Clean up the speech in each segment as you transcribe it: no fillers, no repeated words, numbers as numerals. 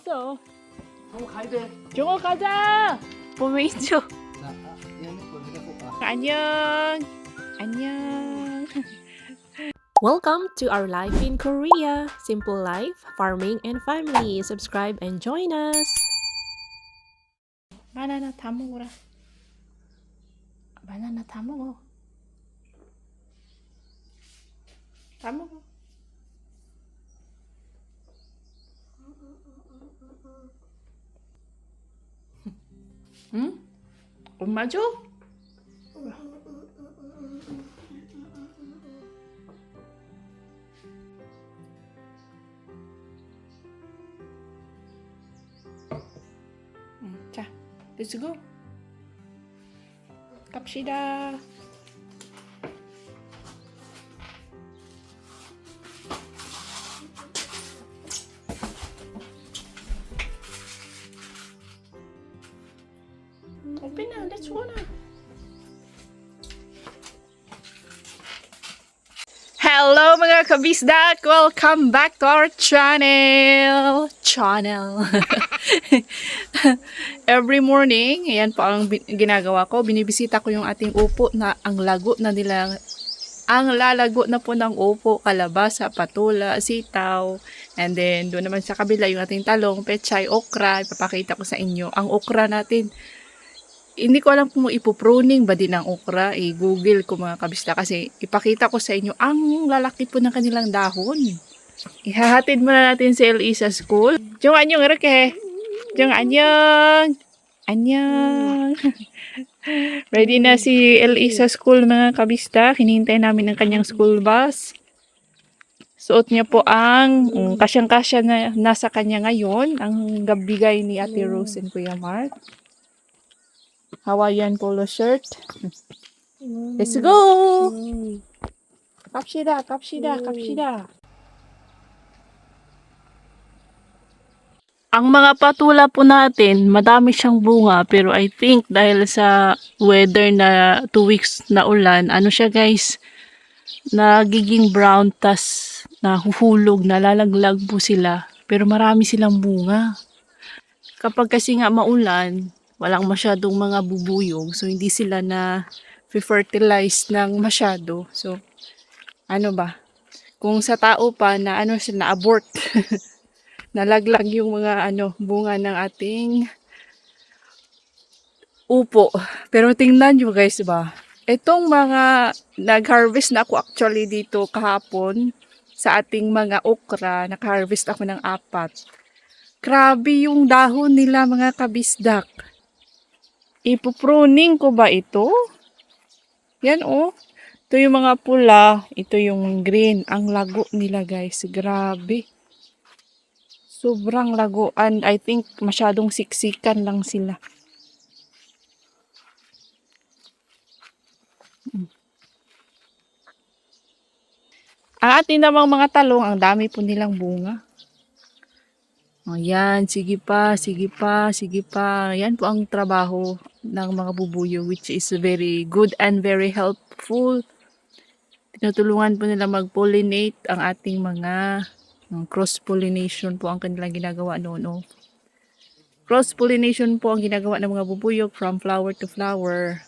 있어. 가야 돼. 종호 가자. 보메이죠. 얘는 보내고 안녕. 안녕. Welcome to our life in Korea. Simple life, farming, and family. Subscribe and join us. 바나나 다 먹어라. 바나나 다 먹어. 다 먹어. 응? 엄마 줘? 자, let's go. 갑시다. 오pen na, let's go na. Hello mga kabisdak! Welcome back to our channel! Every morning, ayan po ang ginagawa ko. Binibisita ko yung ating upo na ang lago na nila. Ang lalago na po ng upo, kalabasa, patula, sitaw. And then, doon naman sa kabila yung ating talong, pechay, okra. Ipapakita ko sa inyo. Ang okra natin, hindi ko alam kung ipupruning ba din ang okra. I-google ko mga kabista kasi ipakita ko sa inyo ang lalaki po ng kanilang dahon. Ihahatid muna natin si LE sa school. Jong anyong erke. Jong anyong. Anyong. Ready na si LE sa school mga kabista. Hinihintay namin ang kanyang school bus. Suot niya po ang kasyang-kasya na nasa kanya ngayon. Ang gabigay ni Ate Rose and Kuya Mark. Hawaiian polo shirt. Let's go! Kapsida, kapsida, kapsida. Ang mga patula po natin, madami siyang bunga. Pero I think dahil sa weather na 2 weeks na ulan, ano siya guys, nagiging brown, tas nahuhulog, nalalaglag po sila. Pero marami silang bunga. Kapag kasi nga maulan, walang masyadong mga bubuyog. So, hindi sila na fertilize ng masyado. So, ano ba? Kung sa tao pa na ano sila, na-abort. Nalaglag yung mga bunga ng ating upo. Pero tingnan nyo guys ba? Itong mga nag-harvest na ako actually dito kahapon sa ating mga okra. Nag-harvest ako ng 4. Grabe yung dahon nila mga kabisdak. Ipupruning ko ba ito? Yan oh. Ito yung mga pula. Ito yung green. Ang lago nila guys. Grabe. Sobrang lago. And I think masyadong siksikan lang sila. Ang atin namang mga talong, ang dami po nilang bunga. Ayan, sige pa, sige pa, sige pa. Yan po ang trabaho ng mga bubuyo which is very good and very helpful. Tinutulungan po nila mag-pollinate ang ating mga cross-pollination po ang kanilang ginagawa noon. Oh. Cross-pollination po ang ginagawa ng mga bubuyog from flower to flower.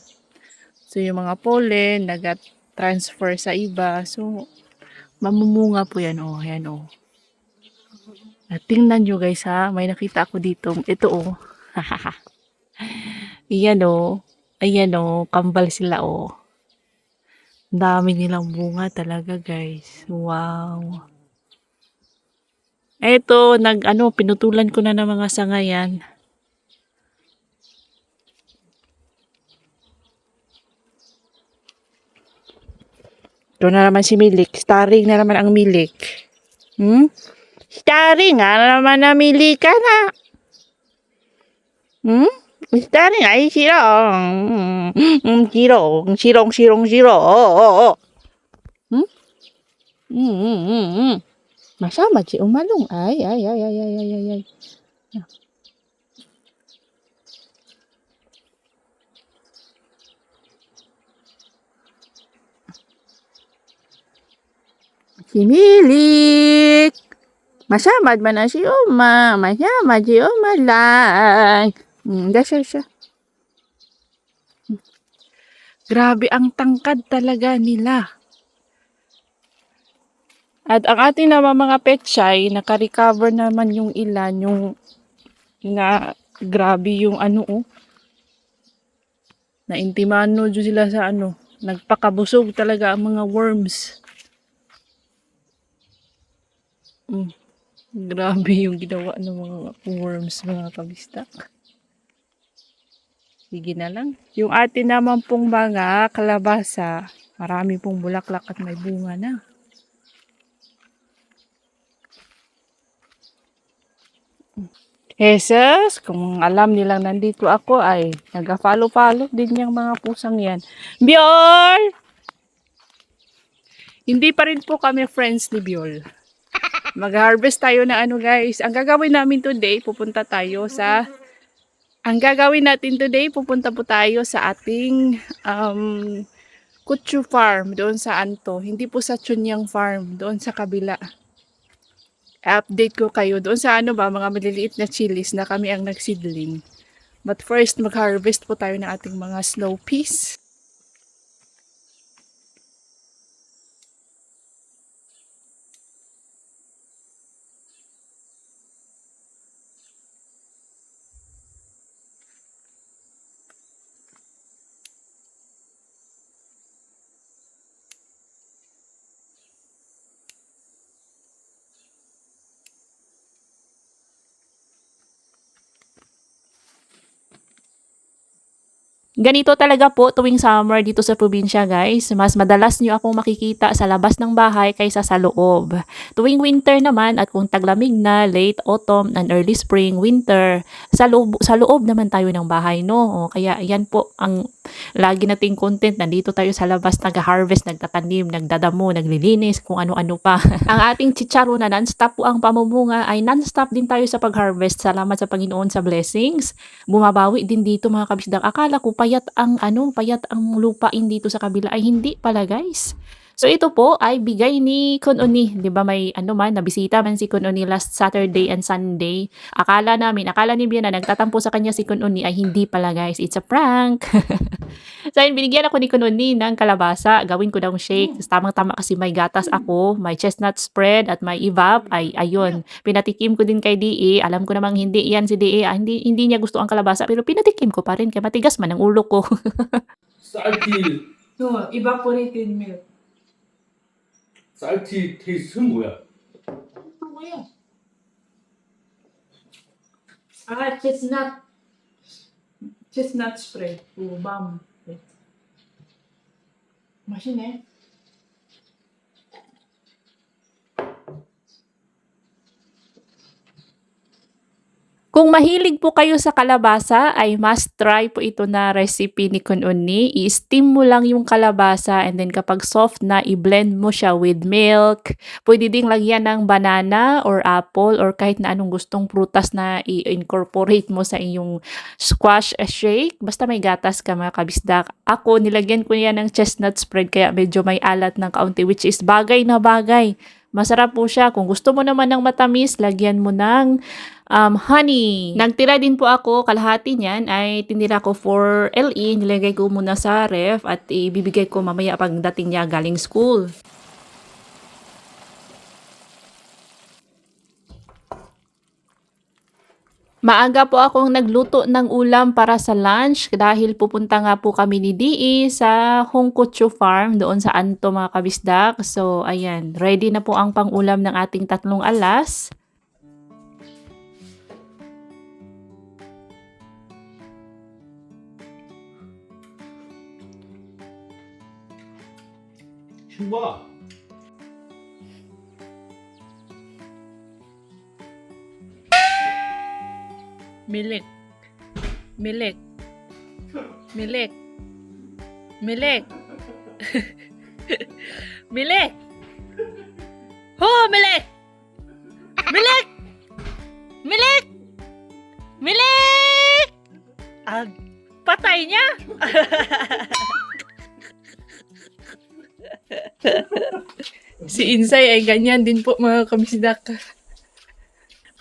So yung mga pollen nag-transfer sa iba. So mamumunga po yan. Oh, yan oh. At tingnan nyo guys ha, may nakita ako dito. Ito oh. Ayan oh. Ayan oh, kambal sila oh. Dami nilang bunga talaga guys. Wow. Ito, pinutulan ko na ng mga sangayan. Ito na naman si Milik. Starring na naman ang Milik. Starring nga naman namili ka na. Starring ay sirong. Sirong, sirong, sirong, sirong. Masama si umalong. Ay, ay, ay, ay, ay, ay, ay, ay. Si Milik. Masamad man na si Uma. Masamad si Uma lang. Dasya siya. Grabe ang tangkad talaga nila. At ang ating naman mga petsay, naka-recover naman yung ilan, yung na grabe yung naintimano dyan sila sa nagpakabusog talaga ang mga worms. Grabe yung ginawa ng mga worms, mga kabistak. Sige na lang. Yung atin naman pong mga kalabasa, marami pong bulaklak at may bunga na. Jesus, kung alam nilang nandito ako ay nag-follow-follow din yung mga pusang yan. Biol! Hindi pa rin po kami friends ni Biol. Mag-harvest tayo na guys. Ang gagawin natin today, pupunta po tayo sa ating Kutsu Farm doon sa Anto. Hindi po sa Chunyang Farm, doon sa kabila. Update ko kayo doon sa mga maliliit na chilies na kami ang nagsidling. But first, mag-harvest po tayo ng ating mga snow peas. Ganito talaga po tuwing summer dito sa probinsya guys. Mas madalas nyo akong makikita sa labas ng bahay kaysa sa loob. Tuwing winter naman at kung taglamig na, late autumn and early spring, winter, sa loob naman tayo ng bahay, no? O, kaya yan po ang lagi nating content. Nandito tayo sa labas, nag-harvest, nagtatanim, nagdadamo, naglilinis, kung ano-ano pa. Ang ating chicharo na non-stop po ang pamumunga ay non-stop din tayo sa pag-harvest. Salamat sa Panginoon sa blessings. Bumabawi din dito mga kabisdak. Akala ko payat ang lupain dito sa kabila ay hindi pala guys. So ito po ay bigay ni Kununi, 'di ba may nabisita man si Kununi last Saturday and Sunday. Akala ni Bia na nagtatampo sa kanya si Kununi ay hindi pala guys. It's a prank. So yun, binigyan ako ni Kununi ng kalabasa. Gawin ko daw shake. Tamang-tama kasi may gatas ako, may chestnut spread at may evap. Ay ayun, pinatikim ko din kay DE. Alam ko namang hindi yan si DE. Hindi niya gusto ang kalabasa pero pinatikim ko pa rin kaya matigas man ang ulo ko. 쌀티 No, evaporated milk. 쌀티 테이스트는 뭐야? Ano yan? Chestnut. Chestnut spread. Ubam. Machine eh. Kung mahilig po kayo sa kalabasa, ay must try po ito na recipe ni Kununi. I-steam mo lang yung kalabasa and then kapag soft na, i-blend mo siya with milk. Pwede ding lagyan ng banana or apple or kahit na anong gustong prutas na i-incorporate mo sa iyong squash shake. Basta may gatas ka mga kabisdak. Ako, nilagyan ko yan ng chestnut spread kaya medyo may alat ng kaunti which is bagay na bagay. Masarap po siya. Kung gusto mo naman ng matamis, lagyan mo ng honey. Nagtira din po ako, kalahati niyan ay tinira ko for LE. Nilagay ko muna sa ref at ibibigay ko mamaya pagdating niya galing school. Maaga po akong nagluto ng ulam para sa lunch dahil pupunta nga po kami ni DE sa Hongkutsu Farm doon sa Anto mga kabisdak. So ayan, ready na po ang pang-ulam ng ating tatlong alas. 슈바 Milik. Milik. Milik. Milik. Milik. Ho, milik. Milik. Milik. Milik. Patay niya. Si Insay ay ganyan din po mga kabisdak.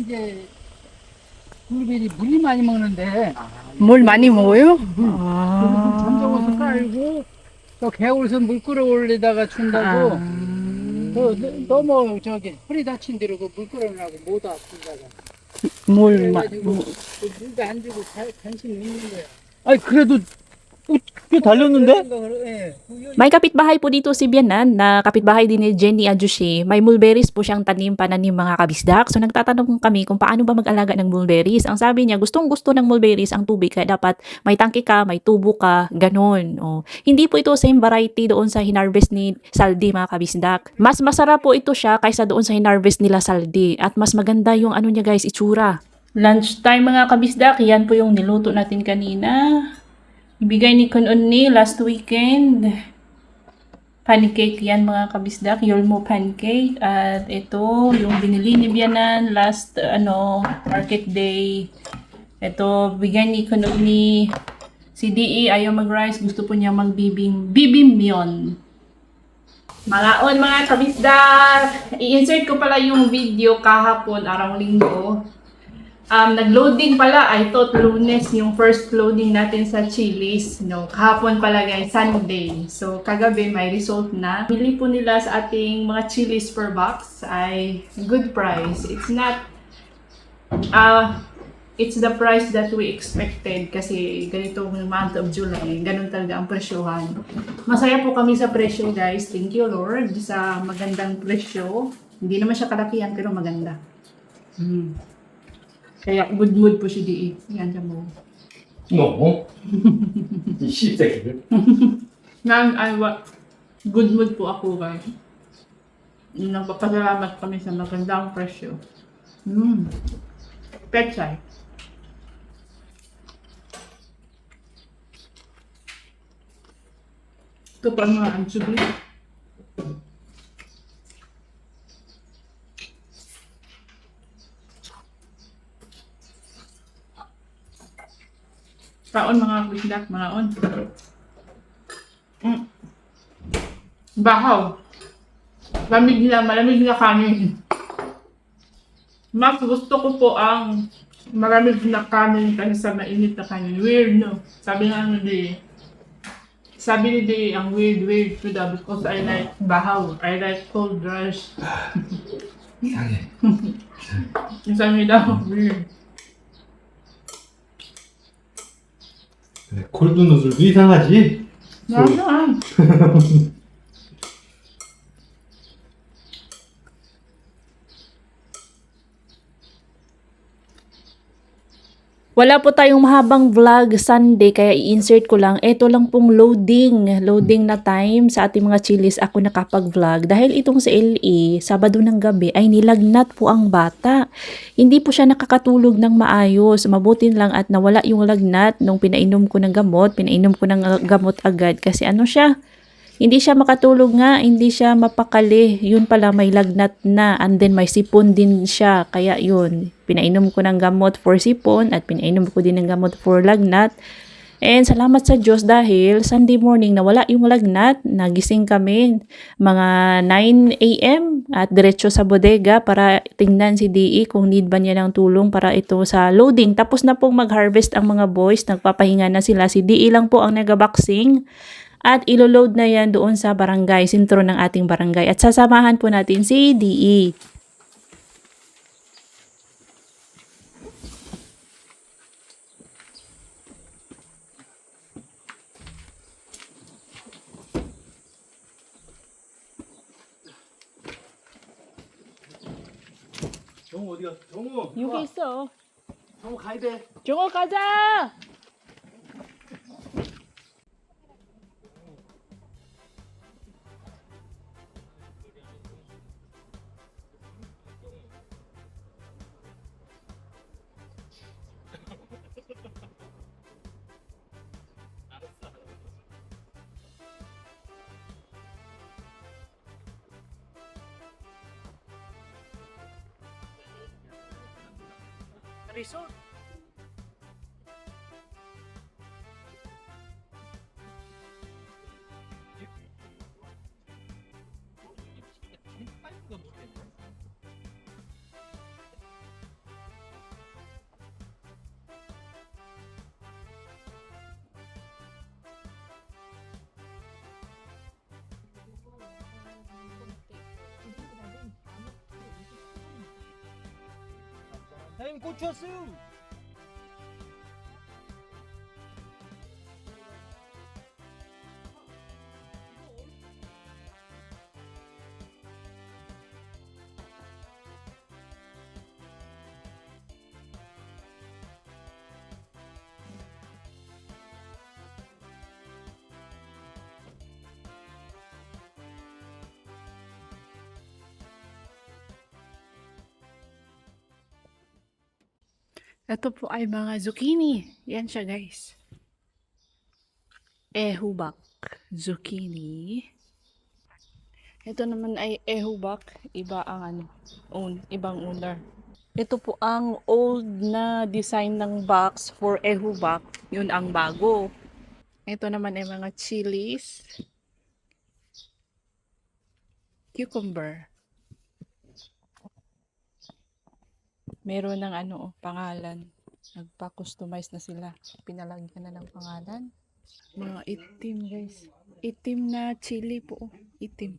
이제 블루베리 물이 많이 먹는데 물 많이 먹어요? 그래서 전정어서 깔고 또 개울서 물 끌어올리다가 준다고 너무 저기 허리 다친 데로 그물 끌어내고 못 아픈다가 그래가지고 그 물도 안 주고 관심 있는 거야. 아니 그래도 꽤 달렸는데? 예. May kapitbahay po dito si Bianan na kapitbahay din ni Jenny Adjushi. May mulberries po siyang pananim mga kabisdak. So nagtatanong kami kung paano ba mag-alaga ng mulberries. Ang sabi niya, gustong gusto ng mulberries ang tubig kaya dapat may tangke ka, may tubo ka, ganun. Oh. Hindi po ito same variety doon sa hinarvest ni Saldi mga kabisdak. Mas masarap po ito siya kaysa doon sa hinarvest nila Saldi. At mas maganda yung ano niya guys, itsura. Lunchtime mga kabisdak, yan po yung niluto natin kanina. Ibigay ni Kunon ni last weekend. Pancake yan mga kabisdak, Yolmo pancake. At ito, yung binili ni Bianan last market day. Ito, bigay ni Kunon ni si DE, ayaw mag-rice, gusto po niya magbibimyon. Malaon mga kabisdak! I-insert ko pala yung video kahapon, araw linggo. Nag-loading pala, I thought Lunes yung first loading natin sa Chili's. No, kahapon pala guys, Sunday. So, kagabi may result na. Bili po nila sa ating mga Chili's per box ay good price. It's not, it's the price that we expected kasi ganito yung month of July. Ganun talaga ang presyohan. Masaya po kami sa presyo guys. Thank you Lord sa magandang presyo. Hindi naman siya kalakihan pero maganda. Kaya good mood po si DE. Yan siya mo. 뭐? 이 씹새끼들. Good mood po ako guys. Nagpapasalamat kami sa magandang presyo. Pechay. Ito pa mga anchovy. Kaon mga kusdak, mga on. Bahaw. Malamig na kanin. Mas gusto ko po ang malamig na kanin kaysa mainit na kanin. Weird, no? Sabi ni Di, ang weird to that because I like bahaw. I like cold rice. Sabi daw, weird. 골드 누들도 이상하지? Yan. Wala po tayong mahabang vlog Sunday kaya i-insert ko lang. Ito lang pong loading na time sa ating mga Chili's ako nakapag-vlog. Dahil itong si LE, Sabado ng gabi ay nilagnat po ang bata. Hindi po siya nakakatulog ng maayos. Mabuti lang at nawala yung lagnat nung pinainom ko ng gamot. Pinainom ko ng gamot agad kasi ano siya, hindi siya makatulog nga, hindi siya mapakali. Yun pala may lagnat na and then may sipon din siya. Kaya yun, pinainom ko ng gamot for sipon at pinainom ko din ng gamot for lagnat. And salamat sa Diyos dahil Sunday morning nawala yung lagnat. Nagising kami mga 9 a.m. at diretso sa bodega para tingnan si DE kung need ba niya ng tulong para ito sa loading. Tapos na pong mag-harvest ang mga boys, nagpapahinga na sila. Si DE lang po ang nag-boxing. At ilo-load na yan doon sa barangay, sentro ng ating barangay. At sasamahan po natin si DE. 정우 어디 갔어? 정우! 여기 있어. 정우 가야 돼. 종호 가자! Resort. 사장님 고추 왔어요. Ito po ay mga zucchini. Yan siya, guys. Ehubak zucchini. Ito naman ay ehubak. Iba ang ibang owner. Ito po ang old na design ng box for ehubak. Yun ang bago. Ito naman ay mga chilies. Cucumber. Meron ng pangalan. Nagpa-customize na sila. Pinalagyan na ng pangalan. Mga itim, guys. Itim na chili po. Itim.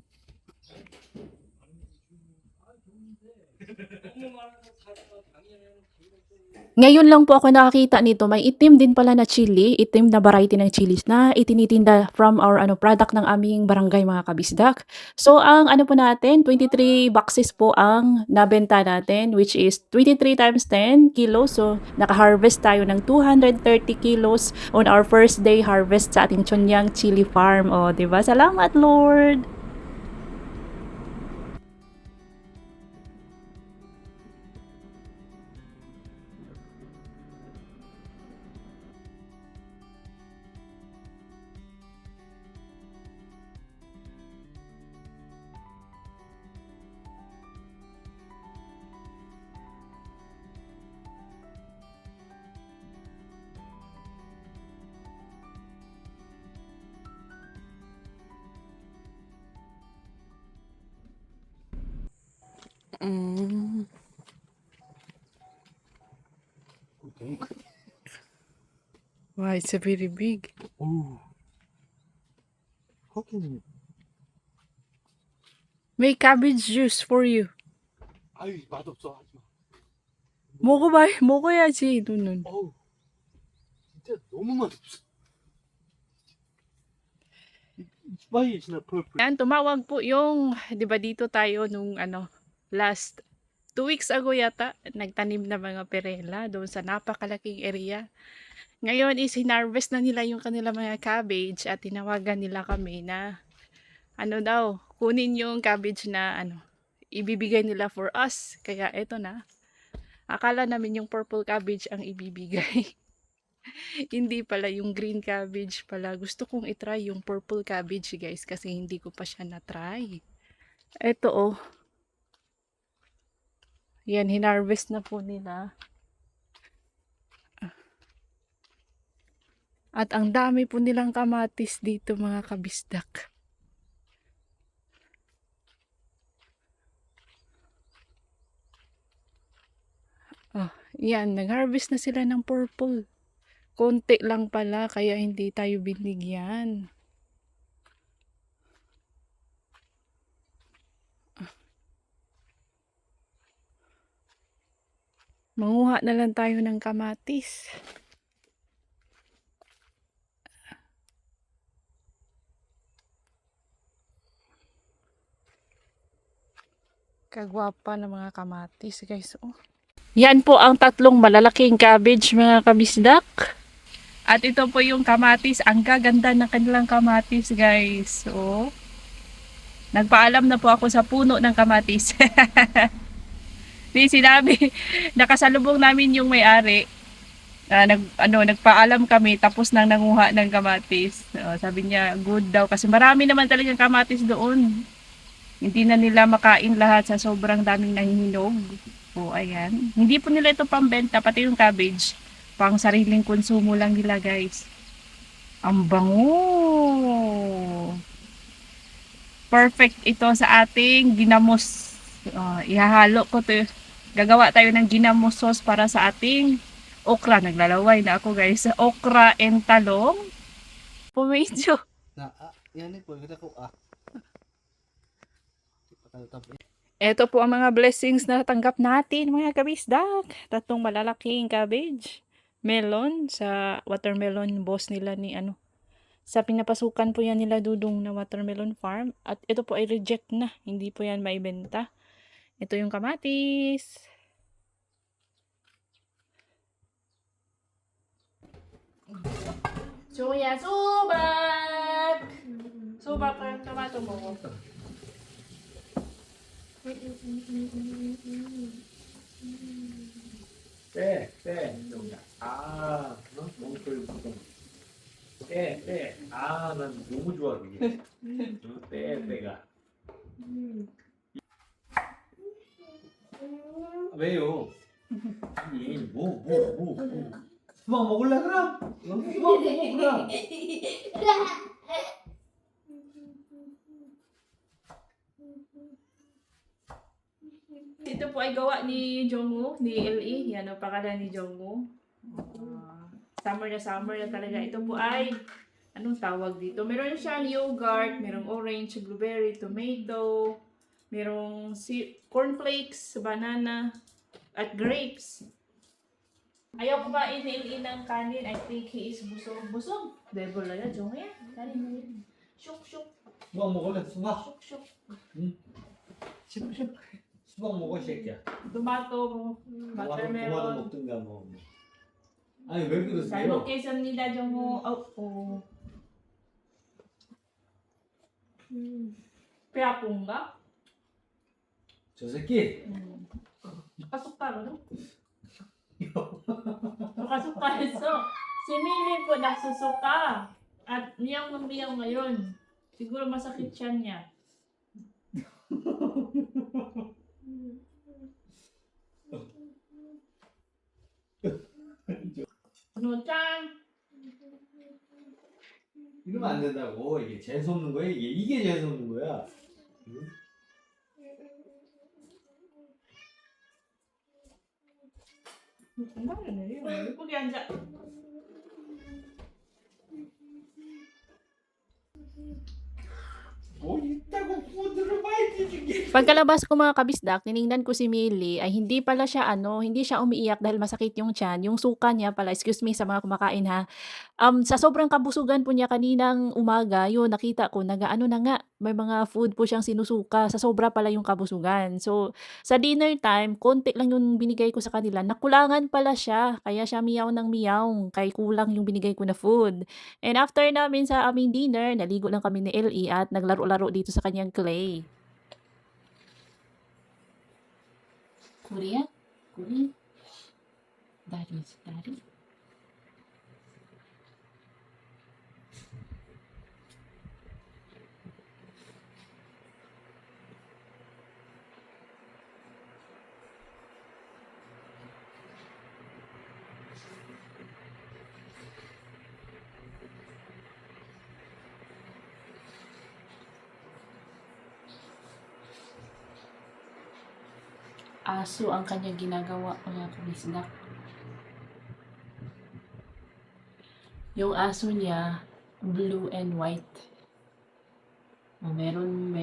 Ngayon lang po ako nakakita nito. May itim din pala na chili, itim na variety ng chilies na itinitinda from our product ng aming barangay mga kabisdak. So ang po natin, 23 boxes po ang nabenta natin, which is 23 times 10 kilos. So naka-harvest tayo ng 230 kilos on our first day harvest sa ating Chonyang Chili Farm. O, diba? Salamat, Lord! Wow, it's a very big. 오. 거기는 May cabbage juice for you. 아유 맛없어 하지 마. 먹어야지, 눈은. 어우 진짜 너무 맛없어. Why is not purple? Yan, tumawag po yung, di ba dito tayo nung last 2 weeks ago yata, nagtanim na mga perela doon sa napakalaking area. Ngayon is hinarvest na nila yung kanila mga cabbage at tinawagan nila kami na kunin yung cabbage na ibibigay nila for us. Kaya eto na. Akala namin yung purple cabbage ang ibibigay. Hindi pala yung green cabbage pala. Gusto kong itry yung purple cabbage, guys, kasi hindi ko pa siya na-try. Eto Yan, hinarvest na po nila. At ang dami po nilang kamatis dito, mga kabisdak. Yan, nag-harvest na sila ng purple. Konti lang pala, kaya hindi tayo binigyan. Manguha na lang tayo ng kamatis. Kagwapa ng mga kamatis, guys. Yan po ang 3 malalaking cabbage, mga kabisdak. At ito po yung kamatis. Ang gaganda ng kanilang kamatis, guys. Nagpaalam na po ako sa puno ng kamatis. Di sinabi, nakasalubong namin yung may-ari. Nagpaalam kami tapos nang nanguha ng kamatis. Sabi niya, good daw kasi marami naman talagang kamatis doon. Hindi na nila makain lahat sa sobrang daming nahihinog. Ayan. Hindi po nila ito pambenta, pati yung cabbage. Pang sariling konsumo lang nila, guys. Ang bango! Perfect ito sa ating ginamos. Ihahalo ko to. Gagawa tayo ng ginamos sauce para sa ating okra. Naglalaway na ako, guys. Okra and talong. Medyo. yan po kita ko Ito po ang mga blessings na natanggap natin, mga kabisdak. 3 malalaking cabbage. Melon sa watermelon boss nila ni ano. Sa pinapasukan po yan nila Dudong na watermelon farm. At ito po ay reject na. Hindi po yan maibenta. Ito yung kamatis. Soya, subak! Subak ang tomato mo. 여기야. 아, 너무 좋아. 빼. 아, 난 너무 좋아, 그게. 빼가. 왜요? 아니, 뭐. 수박 먹을래, 그럼? 수박 먹어, 그럼. Ito po ay gawa ni Jongwoo, ni LE. Yan ang pangalan ni Jongwoo. Summer na talaga. Ito po ay, anong tawag dito? Meron siyang yogurt, merong orange, blueberry, tomato, merong cornflakes, banana, at grapes. Ayaw kumain ni LE ng kanin. I think he is busog. Busog? Devil na yan, Jongwoo yan. Kanin mo yan. Shuk. 수박 먹을래, 수박? Shuk. 수박 먹어, 이 새끼야. Tomato, 토마토 watermelon. 먹든가, 뭐. 아니, 왜 잘 그러세요? 먹겠습니다, 정모. 배 아픈가? 저 새끼. Nakasuka, no? Nakasuka ito. Si Mimi po nagsusuka. At miyaw ngayon. Siguro masakit siya niya. 노짱! 이러면 안 된다고. 이게 재수없는 거야. 이게 재수없는 거야. 응? 예쁘게 앉아. 뭐 있다고 푸드를 많이 주게. Pagkalabas ko mga kabisdak, tiningnan ko si Millie ay hindi pala siya hindi siya umiiyak dahil masakit yung tiyan. Yung suka niya pala, excuse me sa mga kumakain ha. Sa sobrang kabusugan po niya kaninang umaga, yun nakita ko nagaano na nga, may mga food po siyang sinusuka. Sa sobra pala yung kabusugan. So sa dinner time, konti lang yung binigay ko sa kanila. Nakulangan pala siya, kaya siya miyaw ng miyaw, kay kulang yung binigay ko na food. And after namin sa aming dinner, naligo lang kami ni LE at naglaro-laro dito sa kanyang clay. Korea? Daddy. Aso ang kanya ginagawa, mga kabisdak. Yung aso niya, blue and white. Merong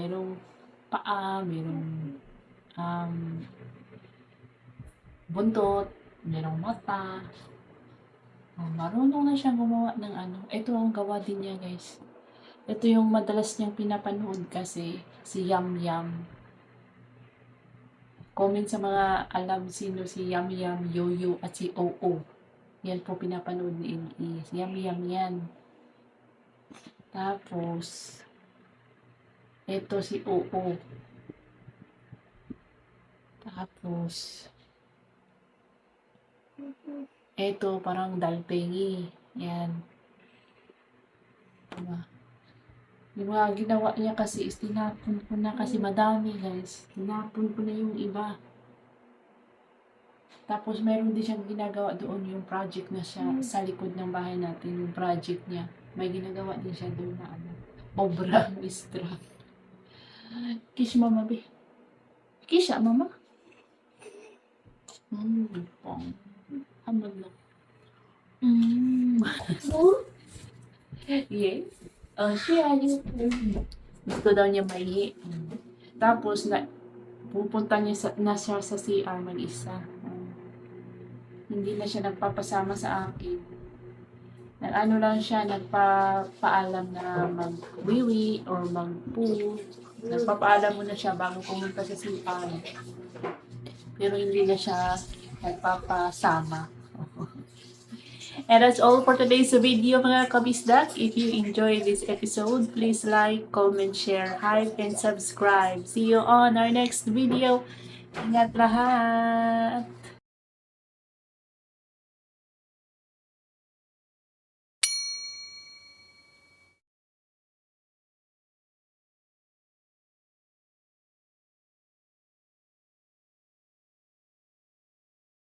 paa, merong buntot, merong mata. Marunong na siya gumawa ng ano. Ito ang gawa din niya, guys. Ito yung madalas niyang pinapanood kasi, si Yum Yum. Comment sa mga alam sino si Yum Yum, Yoyo at si Oo. Yan po pinapanood ni LE. Si Yum Yum yan. Tapos, ito si Oo. Tapos, ito parang dalpengi. Yan. Diba? Yung mga ginawa niya kasi is tinapon ko na kasi madami, guys. Tinapon ko na yung iba. Tapos meron din siyang ginagawa doon yung project na siya sa likod ng bahay natin, yung project niya. May ginagawa din siya doon na obra mistra. Kiss mama, be. Kiss mama. Pong. Hamad na. Yes. Siya, gusto daw niya maihi. Tapos, pupunta na siya sa CR mag-isa. Hindi na siya nagpapasama sa akin. Nag-ano lang siya, nagpapaalam na mag-wiwi or mag-poo. Nagpapaalam muna siya bago pumunta sa CR. Pero hindi na siya nagpapasama. And that's all for today's video mga kabisdak. If you enjoyed this episode, please like, comment, share, hype, and subscribe. See you on our next video. Ingat lahat!